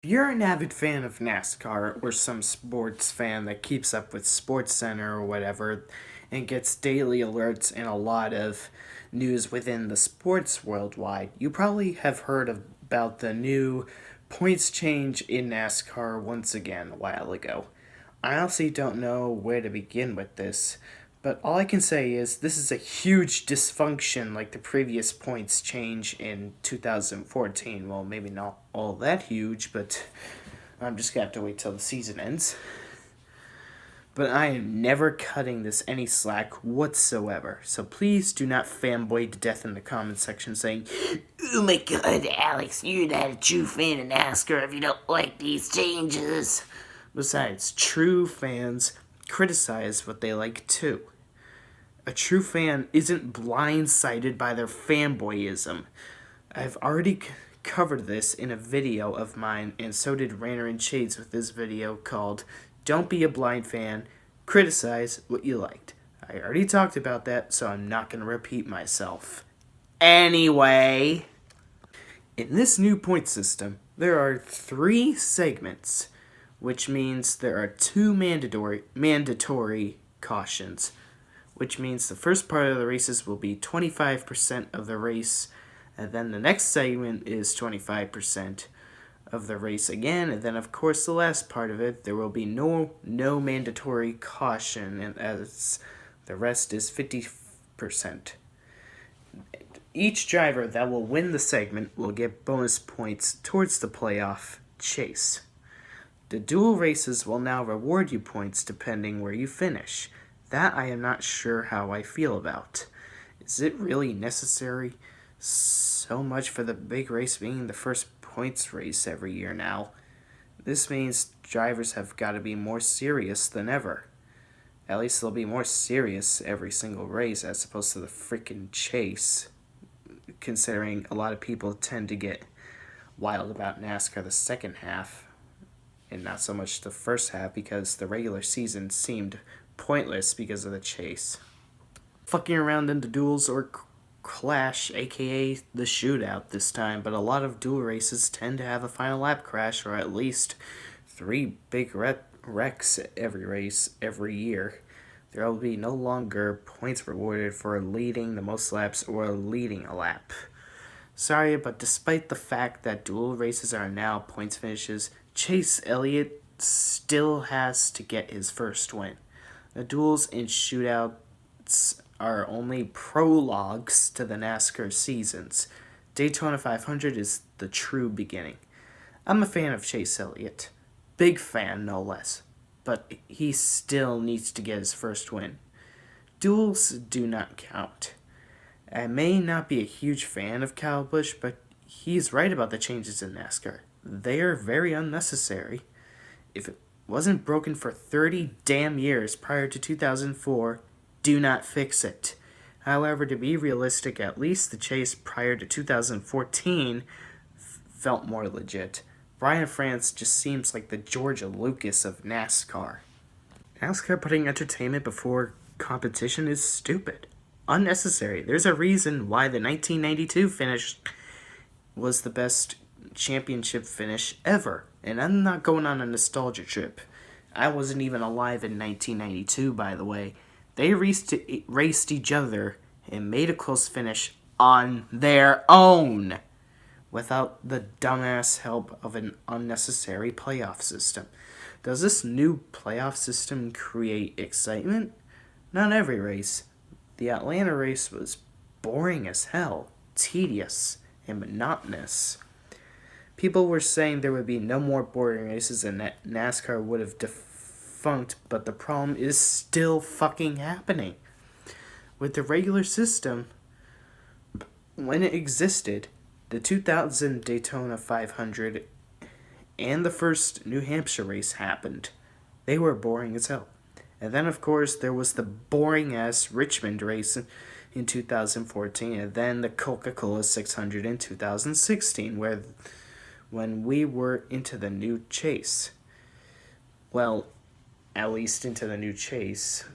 If you're an avid fan of NASCAR or some sports fan that keeps up with Sports Center or whatever and gets daily alerts and a lot of news within the sports worldwide, you probably have heard about the new points change in NASCAR once again a while ago. I honestly don't know where to begin with this, but all I can say is this is a huge dysfunction like the previous points change in 2014. Well, maybe not all that huge, but I'm just gonna have to wait till the season ends. But I am never cutting this any slack whatsoever, so please do not fanboy to death in the comment section saying, "Oh my god, Alex, you're not a true fan of NASCAR if you don't like these changes." Besides, true fans criticize what they like too. A true fan isn't blindsided by their fanboyism. I've already covered this in a video of mine, and so did Rainer and Shades with this video called Don't Be a Blind Fan, Criticize What You Liked. I already talked about that, so I'm not going to repeat myself. Anyway, in this new point system, there are 3 segments, which means there are 2 mandatory cautions, which means the first part of the races will be 25% of the race, and then the next segment is 25% of the race again, and then of course the last part of it, there will be no mandatory caution, and as the rest is 50%. Each driver that will win the segment will get bonus points towards the playoff chase. The dual races will now reward you points depending where you finish. That I am not sure how I feel about. Is it really necessary so much for the big race being the first points race every year now? This means drivers have got to be more serious than ever. At least they'll be more serious every single race as opposed to the freaking chase, considering a lot of people tend to get wild about NASCAR the second half and not so much the first half because the regular season seemed pointless because of the chase. Fucking around in the duels or clash, aka the shootout this time, but a lot of duel races tend to have a final lap crash or at least 3 big wrecks every race every year. There will be no longer points rewarded for leading the most laps or leading a lap. Sorry, but despite the fact that duel races are now points finishes, Chase Elliott still has to get his first win. The duels and shootouts are only prologues to the NASCAR seasons. Daytona 500 is the true beginning. I'm a fan of Chase Elliott. Big fan, no less. But he still needs to get his first win. Duels do not count. I may not be a huge fan of Kyle Busch, but he's right about the changes in NASCAR. They are very unnecessary. If it wasn't broken for 30 damn years prior to 2004, do not fix it. However, to be realistic, at least the chase prior to 2014 felt more legit. Brian France just seems like the George Lucas of NASCAR. NASCAR putting entertainment before competition is stupid. Unnecessary. There's a reason why the 1992 finish was the best championship finish ever. And I'm not going on a nostalgia trip. I wasn't even alive in 1992, by the way. They raced each other and made a close finish on their own without the dumbass help of an unnecessary playoff system. Does this new playoff system create excitement? Not every race. The Atlanta race was boring as hell, tedious, and monotonous. People were saying there would be no more boring races and that NASCAR would have defunct, but the problem is still fucking happening. With the regular system, when it existed, the 2000 Daytona 500 and the first New Hampshire race happened. They were boring as hell. And then, of course, there was the boring-ass Richmond race in 2014, and then the Coca-Cola 600 in 2016, when we were into the new chase. Well, at least into the new chase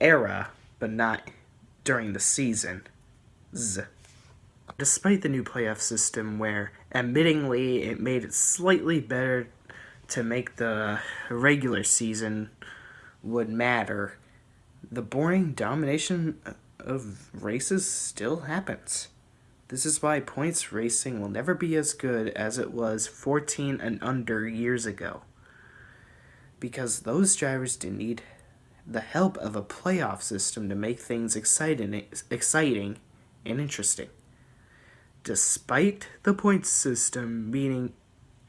era, but not during the season. despite the new playoff system where, admittingly, it made it slightly better to make the regular season would matter, the boring domination of races still happens. This is why points racing will never be as good as it was 14 and under years ago. Because those drivers didn't need the help of a playoff system to make things exciting and interesting. Despite the points system meaning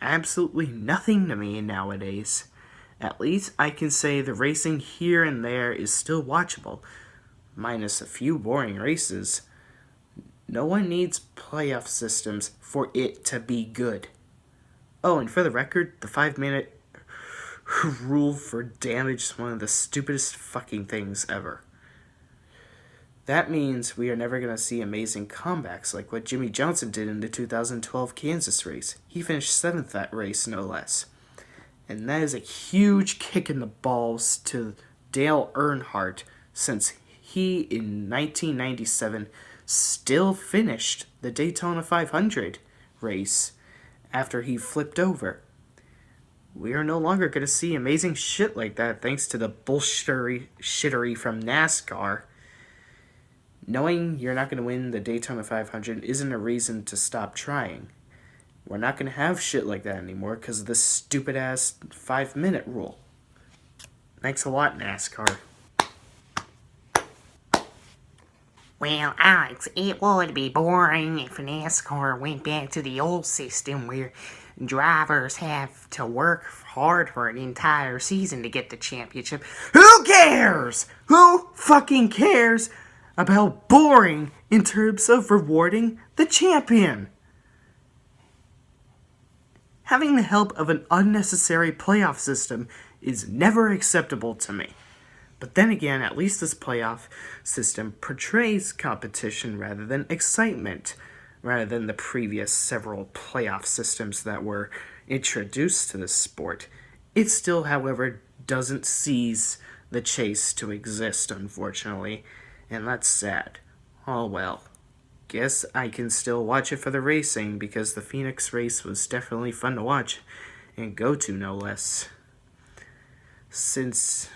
absolutely nothing to me nowadays, at least I can say the racing here and there is still watchable, minus a few boring races. No one needs playoff systems for it to be good. Oh, and for the record, the 5-minute rule for damage is one of the stupidest fucking things ever. That means we are never going to see amazing comebacks like what Jimmy Johnson did in the 2012 Kansas race. He finished 7th that race, no less. And that is a huge kick in the balls to Dale Earnhardt, since he, in 1997, still finished the Daytona 500 race after he flipped over. We are no longer going to see amazing shit like that thanks to the bullshittery from NASCAR. Knowing you're not going to win the Daytona 500 isn't a reason to stop trying. We're not going to have shit like that anymore because of this stupid-ass 5-minute rule. Thanks a lot, NASCAR. Well, Alex, it would be boring if NASCAR went back to the old system where drivers have to work hard for an entire season to get the championship. Who cares? Who fucking cares about boring in terms of rewarding the champion? Having the help of an unnecessary playoff system is never acceptable to me. But then again, at least this playoff system portrays competition rather than excitement, rather than the previous several playoff systems that were introduced to the sport. It still, however, doesn't cease the chase to exist, unfortunately, and that's sad. Oh well. Guess I can still watch it for the racing, because the Phoenix race was definitely fun to watch, and go to no less. Since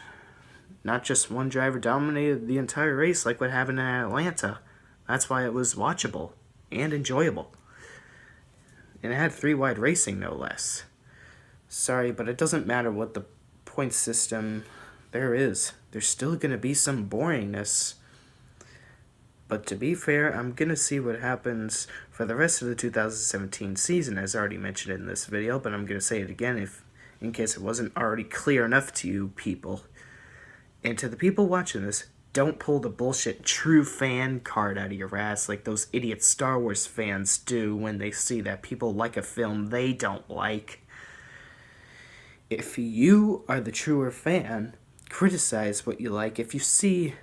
not just one driver dominated the entire race like what happened in Atlanta, that's why it was watchable and enjoyable. And it had 3-wide racing, no less. Sorry, but it doesn't matter what the point system there is. There's still going to be some boringness. But to be fair, I'm going to see what happens for the rest of the 2017 season, as already mentioned in this video, but I'm going to say it again in case it wasn't already clear enough to you people. And to the people watching this, don't pull the bullshit true fan card out of your ass like those idiot Star Wars fans do when they see that people like a film they don't like. If you are the truer fan, criticize what you like if you see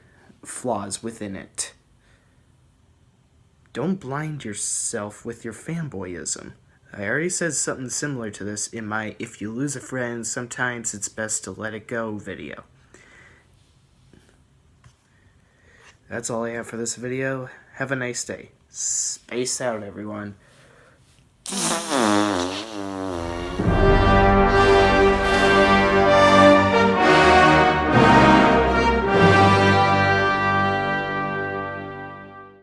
flaws within it. Don't blind yourself with your fanboyism. I already said something similar to this in my If You Lose a Friend, Sometimes It's Best to Let It Go video. That's all I have for this video. Have a nice day. Space out, everyone.